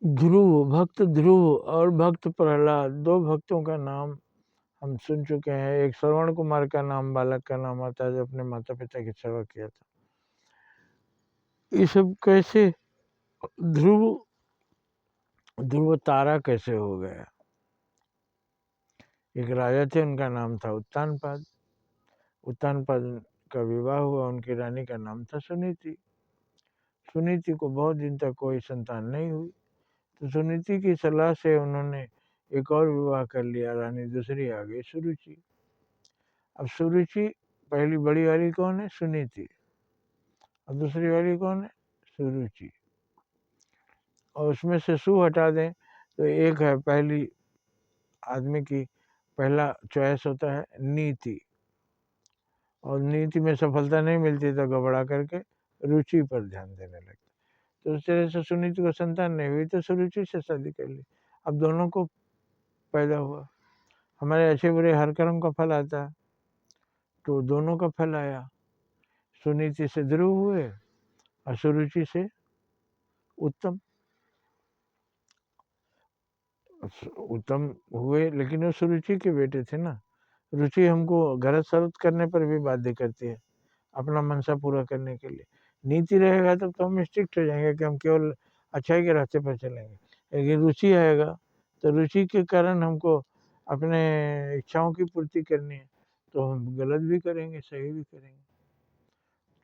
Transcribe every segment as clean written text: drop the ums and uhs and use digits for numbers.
ध्रुव और भक्त प्रहलाद, दो भक्तों का नाम हम सुन चुके हैं। एक श्रवण कुमार का नाम, बालक का नाम आता है, जो अपने माता पिता की सेवा किया था। ये सब कैसे, ध्रुव ध्रुव तारा कैसे हो गया? एक राजा थे, उनका नाम था उत्तानपाद। उत्तानपाद का विवाह हुआ, उनकी रानी का नाम था सुनीति। सुनीति को बहुत दिन तक कोई संतान नहीं हुई, तो सुनीति की सलाह से उन्होंने एक और विवाह कर लिया, रानी दूसरी आ गई सुरुचि। अब सुरुचि, पहली बड़ी वाली कौन है? सुनीति। और दूसरी वाली कौन है? सुरुचि। और उसमें से सु हटा दें तो एक है, पहली आदमी की पहला चॉइस होता है नीति, और नीति में सफलता नहीं मिलती तो घबरा करके रुचि पर ध्यान देने लगता। तो उस तरह से सुनीति को संतान नहीं हुई तो सुरुचि से शादी कर ली। अब दोनों को पैदा हुआ। हमारे अच्छे बुरे हर कर्म का फल आता है, तो दोनों का फल आया। सुनीति से ध्रुव हुए और सुरुचि से उत्तम। उत्तम हुए, लेकिन वो सुरुचि के बेटे थे ना। रुचि हमको गलत शरत करने पर भी बाध्य करती है, अपना मनसा पूरा करने के लिए। नीति रहेगा तब तो हम स्ट्रिक्ट हो जाएंगे कि हम केवल अच्छाई के रास्ते पर चलेंगे। लेकिन रुचि आएगा तो रुचि के कारण हमको अपने इच्छाओं की पूर्ति करनी है, तो हम गलत भी करेंगे, सही भी करेंगे।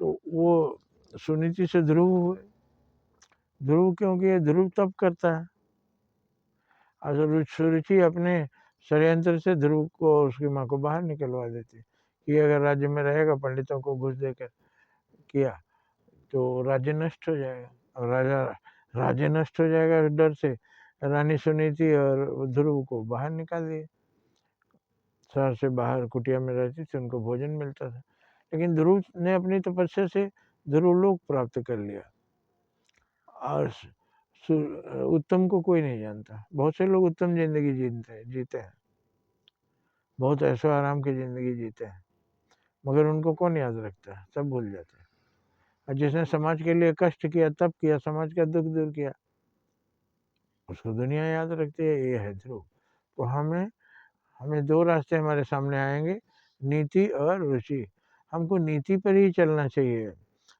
तो वो सुनीति से ध्रुव हुए। ध्रुव क्योंकि ध्रुव तप करता है, और सुरुचि अपने षड्यंत्र से ध्रुव को, उसकी माँ को बाहर निकलवा देती कि अगर राज्य में रहेगा, पंडितों को घुस देकर किया तो राज्य नष्ट हो जाएगा। और राज्य नष्ट हो जाएगा, इस डर से रानी सुनीति और ध्रुव को बाहर निकाल दिए। शहर से बाहर कुटिया में रहती थी, उनको भोजन मिलता था। लेकिन ध्रुव ने अपनी तपस्या से ध्रुवलोक प्राप्त कर लिया। और उत्तम को कोई नहीं जानता। बहुत से लोग उत्तम जिंदगी जीते हैं, बहुत ऐशो आराम की जिंदगी जीते हैं, मगर उनको कौन याद रखता है? सब भूल जाते हैं। और जिसने समाज के लिए कष्ट किया, तप किया, समाज का दुख दूर किया, उसको दुनिया याद रखती है। ये है ध्रुव। तो हमें दो रास्ते हमारे सामने आएंगे, नीति और रुचि। हमको नीति पर ही चलना चाहिए,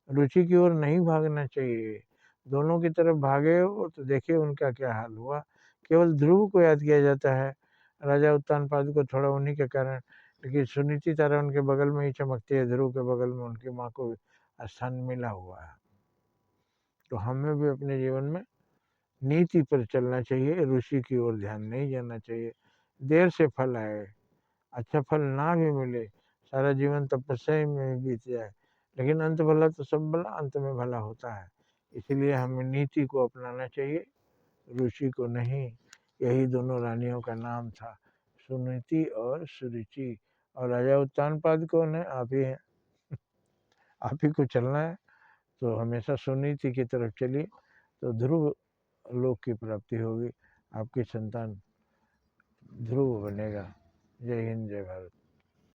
रुचि की ओर नहीं भागना चाहिए। दोनों की तरफ भागे हो तो देखिए उनका क्या हाल हुआ। केवल ध्रुव को याद किया जाता है, राजा उत्तानपाद को थोड़ा उन्हीं के कारण, लेकिन सुनीति तारा उनके बगल में ही चमकती है, ध्रुव के बगल में उनकी माँ को स्थान मिला हुआ है। तो हमें भी अपने जीवन में नीति पर चलना चाहिए, रुचि की ओर ध्यान नहीं जाना चाहिए। देर से फल आए, अच्छा फल ना भी मिले, सारा जीवन तपस्या में बीत जाए, लेकिन अंत भला तो सब भला, अंत में भला होता है। इसलिए हमें नीति को अपनाना चाहिए, रुचि को नहीं। यही दोनों रानियों का नाम था, सुनीति और सुरुचि। और राजा उत्तानपाद कौन है? आप ही हैं। आप ही को चलना है, तो हमेशा सुनीति की तरफ चलिए, तो ध्रुव लोक की प्राप्ति होगी। आपकी संतान ध्रुव बनेगा। जय हिंद, जय भारत।